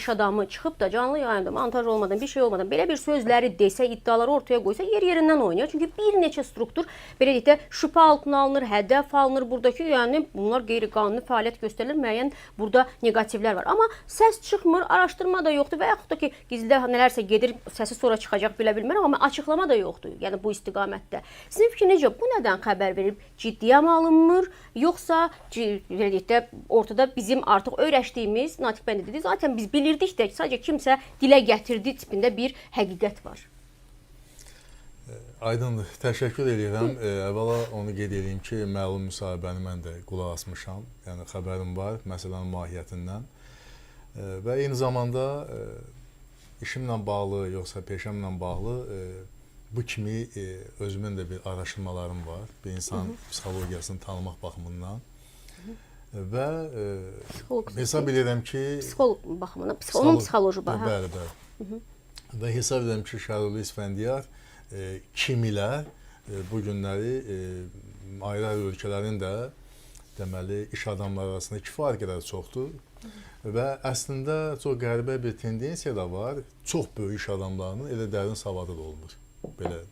iş adamı çıxıb da canlı yayında montaj olmadan, bir şey olmadan belə bir sözləri desə, iddiaları ortaya qoysa yer-yerindən oynayır. Çünki bir neçə struktur belə deyək də şübhə altına alınır, hədəf alınır. Buradakı yəni bunlar qeyri-qanuni fəaliyyət göstərilir, müəyyən burada neqativlər var. Amma səs çıxmır, araşdırma da yoxdur və yaxud da ki, gizlidə nələrsə gedir, səsi sonra çıxacaq, bilə bilmərəm, amma açıqlama da yoxdur. Yəni bu istiqamətdə. Sizin fikir necə? Bu nədən xəbər verib? Ciddiyə mi alınmır? Yoxsa belə deyək də ortada bizim artıq öyrəşdiyimiz, Natiq bəndə dedi, zaten biz bilirdik də sadəcə kimsə dilə gətirdi tipində bir həqiqət var. Aydındır, təşəkkür edirəm. Əvvəla onu qeyd edeyim ki, məlum müsahibəni mən də qulaq asmışam. Yəni xəbərim var məsələnin mahiyyətindən. Və eyni zamanda işimlə bağlı, yoxsa peşəmlə bağlı bu kimi özümün də bir araşdırmalarım var. Bir insan psixologiyasını tanımaq baxımından. Və hesab edirəm ki... Psixolog baxımından, onun psixoloji baxımından. Bəli, bəli. Və hesab edirəm ki, Şəruli İsfəndiyar kimilər bu günləri ayrı-ayrı ölkələrin də deməli iş adamları arasında kifayət qədər çoxdur. Və əslində çox qəribə bir tendensiya da var. Çox böyük iş adamlarının elə dərin savadı da olmur. Belə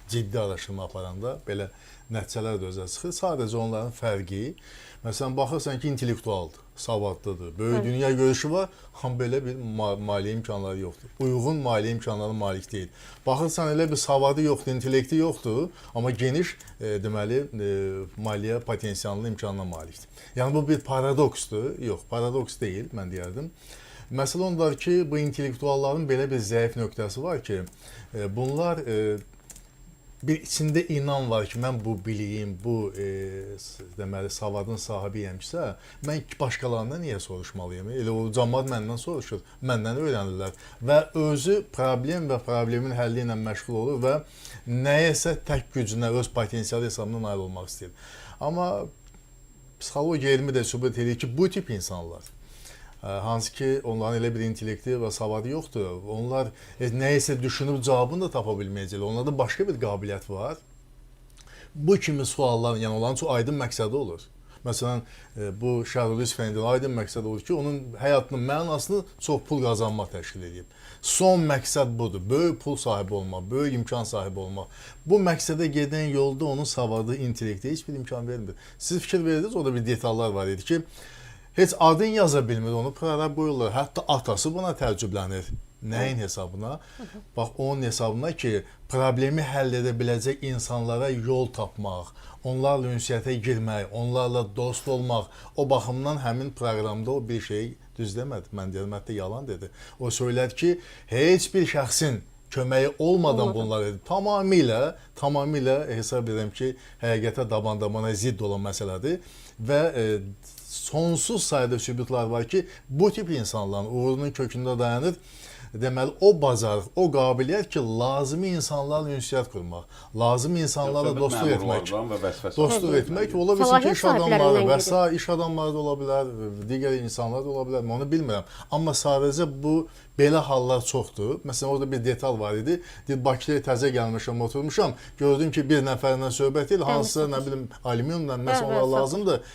ciddi araşdırma aparanda belə nəticələr də özə çıxır. Sadəcə onların fərqi, məsələn, baxırsan ki, intellektualdır, savadlıdır, böyük dünya görüşü var, amma belə bir maliyyə imkanları yoxdur. Uyğun maliyyə imkanlarına malik deyil. Baxırsan elə bir savadı yoxdur, intellekti yoxdur, amma geniş deməli maliyyə potensiallı imkanına malikdir. Yəni bu bir paradoksdur. Yox, paradoks deyil, mən deyərdim. Məsələ ondadır ki, bu intellektualların belə bir zəif nöqtəsi var ki, bunlar bir içində inan var ki, mən bu biliyim, bu deməli savadın sahibiyəmsə, mən başqalarından niyə soruşmalıyım? Elə o cəmaət məndən soruşur, məndən öyrənirlər və özü problem və problemin həlli ilə məşğul olur və nəyəsə tək gücünə, öz potensialı hesabına nail olmaq istəyir. Amma psixologiya elmi də sübut edir ki, bu tip insanlar, hansı ki, onların elə bir intellekti və savadı yoxdur. Onlar nəyəsə düşünüb cavabını da tapa bilməyəcəklər. Onlarda başqa bir qabiliyyət var. Bu kimi suallar, yəni onların çox aydın məqsədi olur. Məsələn, bu Şəruli İsfəndiyarın aydın məqsədi olur ki, onun həyatının mənasını çox pul qazanmaq təşkil edib. Son məqsəd budur. Böyük pul sahibi olmaq, böyük imkan sahibi olmaq. Bu məqsədə gedən yolda onun savadı, intellekti heç bir imkan vermir. Siz fikir verirsiniz, orada bir detallar var idi ki, heç adın yaza bilmir, onu proqram qoyurlar. Hətta atası buna təəccüblənir. Nəyin hesabına? Bax, onun hesabına ki, problemi həll edə biləcək insanlara yol tapmaq, onlarla ünsiyyətə girmək, onlarla dost olmaq. O baxımdan həmin proqramda o bir şey düz demədi. Mən deyirəm, hətta yalan dedi. O söylədi ki, heç bir şəxsin köməyi olmadan bunlar edib. Tamamilə hesab edirəm ki, həqiqətə daban-dabana zidd olan məsələdir və sonsuz sayda sübutlar var ki, bu tip insanların uğurunun kökündə dayanır. Deməli, o bacarıq, o qabiliyyət ki, lazımi insanlarla ünsiyyət qurmaq, lazımi insanlarla dostluq etmək. Dostluq etmək ola bilsin ki, iş adamları və sair iş adamları da ola bilər, digər insanlar da ola bilər, onu bilmirəm. Amma sadəcə bu belə hallar çoxdur. Məsələn, orada bir detal var idi. Bakıya təzə gəlmişəm, oturmuşam. Gördüm ki, bir nəfərlə söhbət edil, hansısa, nə bilim, alüminiumdan, məsələn, onlar lazımdır.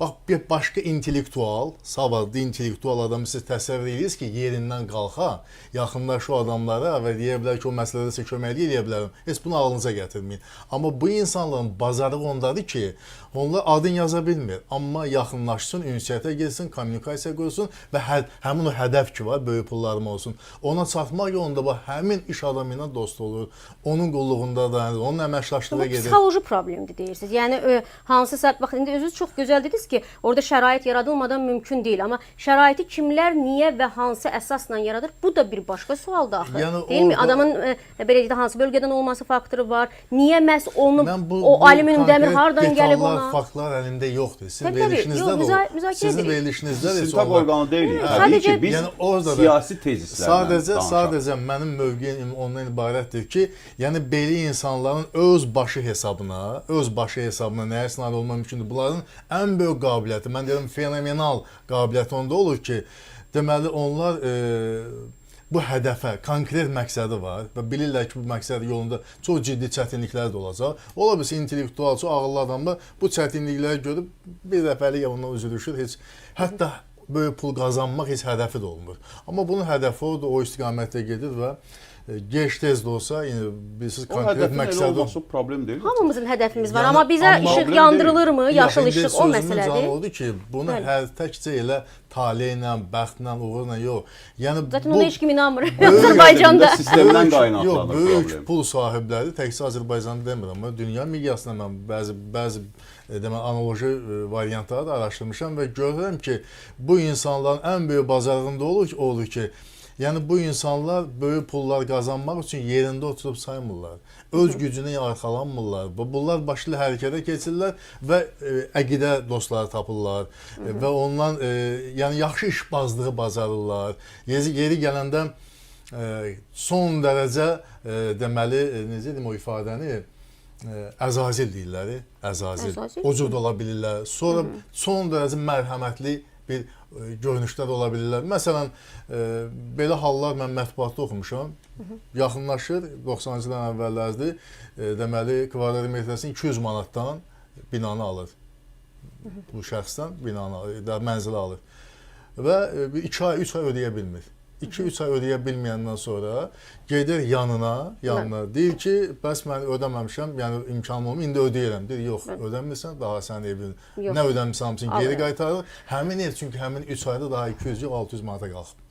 Bax, bir başqa intellektual, savadlı intellektual adamı siz təsəvvür edirsiniz ki, yerindən qalxa, yaxınlaşır o adamlara və deyə bilər ki, o məsələdə sizə köməklik edə bilərəm. Heç bunu ağlınıza gətirməyin. Amma bu insanların bacarığı ondadır ki, onlar adın yaza bilmir. Amma yaxınlaşsın, ünsiyyətə girsin, kommunikasiya qursun və həmin o hədəf ki var, böyük pullarım olsun. Ona çatmaq yolunda bax, həmin iş adamı ilə dost olur, onun qulluğunda dayanır, onun əməkdaşlığa gedir. Bu psixoloji problemdir deyirsiniz. Yəni, hansısa, bax, indi özünüz çox gözəl dediniz ki, orada şərait yaradılmadan mümkün deyil. Amma şəraiti kimlər, niyə və hansı əsasla yaradır? Bu da bir başqa sual daxil. Yəni, deyilmi? Adamın belə deyək, hansı bölgədən olması faktoru var. Niyə məhz onun o alüminium dəmir hardan gəlib ona? Faktlar əlində yoxdur. Sizin verilişinizdə də o. Sizin verilişinizdə də İstintaq orqanı deyil. Təbii ki, biz siyasi tezislərlə danışaq. Sadəcə mənim mövqeyim ondan ibarətdir ki, yəni belə insanların öz başı hesabına nəyə istinad olmaq mümkündür? Bunların ən böyük qabiliyyəti, mən deyirəm, fenomenal qabiliyyəti onda olur ki, deməli onlar bu hədəfə, konkret məqsədi var və bilirlər ki, bu məqsəd yolunda çox ciddi çətinliklər də olacaq. Ola bilsin, intellektual, çox ağıllı adamlar bu çətinlikləri görüb bir dəfəlik ondan üzülüşür. Hətta böyük pul qazanmaq heç hədəfi də olmur. Amma bunun hədəfi o istiqamətdə gedir və gec-tez də olsa, bilirsiniz, O konkret hədəfin elə məqsədi olması problem deyil. Hamımızın hədəfimiz var, Yəni, amma bizə amma işıq problem yandırılırmı, Yox, yaşıl indi işıq o sözümün məsələdir. canı odur ki, bunu Bəli. hər təkcə elə taleylə, bəxtlə, uğurla yox. Yəni Zaten ona heç kim inanmır Azərbaycanda. Sistemdən Yox, qaynaqlanır böyük problem. pul sahibləri təkcə Azərbaycanda demirəm, amma dünya miqyasında mən bəzi deməli analoji variantları da araşdırmışam və görürəm ki, bu insanların ən böyük bazarlığında olur ki, yəni bu insanlar böyük pullar qazanmaq üçün yerində oturub saymırlar. Öz gücünə arxalanmırlar. Bunlar başlı hərəkətə keçirlər və əqidə dostları tapırlar və ondan yəni yaxşı işbazlığı bacarırlar. Yeri gələndə son dərəcə deməli necə deyim o ifadəni əzazil deyirlər. Əzazil. O cür də ola bilirlər. Sonra son dərəcə mərhəmətli bir görünüşlər ola bilirlər. Məsələn, belə hallar mən mətbuatda oxumuşam. Yaxınlaşır 90-cı illərin əvvəllərdir. Deməli, kvadrat metrəsini 200 manatdan binanı alır. Bu şəxsdən binanı alır, mənzili alır. Və 2 ay, 3 ay ödəyə bilmir. 2-3 ay ödəyə bilməyəndən sonra gedir yanına, deyir ki, bəs mən ödəməmişəm, yəni imkanım olmur, indi ödəyirəm. Deyir, yox, ödəmirsən, daha sənin evin, nə ödəmirsən, hamısını geri qaytarır. Həmin ev, çünki həmin 3 ayda daha 200-600 manata qalxıb.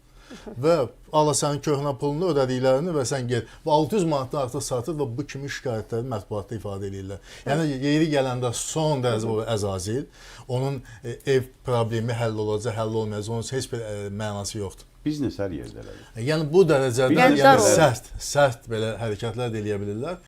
Və Allah sənin köhnə pulunu ödədiklərini və sən get. Bu 600 manatdan artıq satır və bu kimi şikayətləri mətbuatda ifadə edirlər. Yəni yeri gələndə son dərəcə o əzazil, onun ev problemi həll olacaq, həll olmayacaq, onun heç bir mənası yoxdur. Biznes hər yerdədir. Yəni bu dərəcədə yəni sərt belə hərəkətlər də eləyə bilirlər.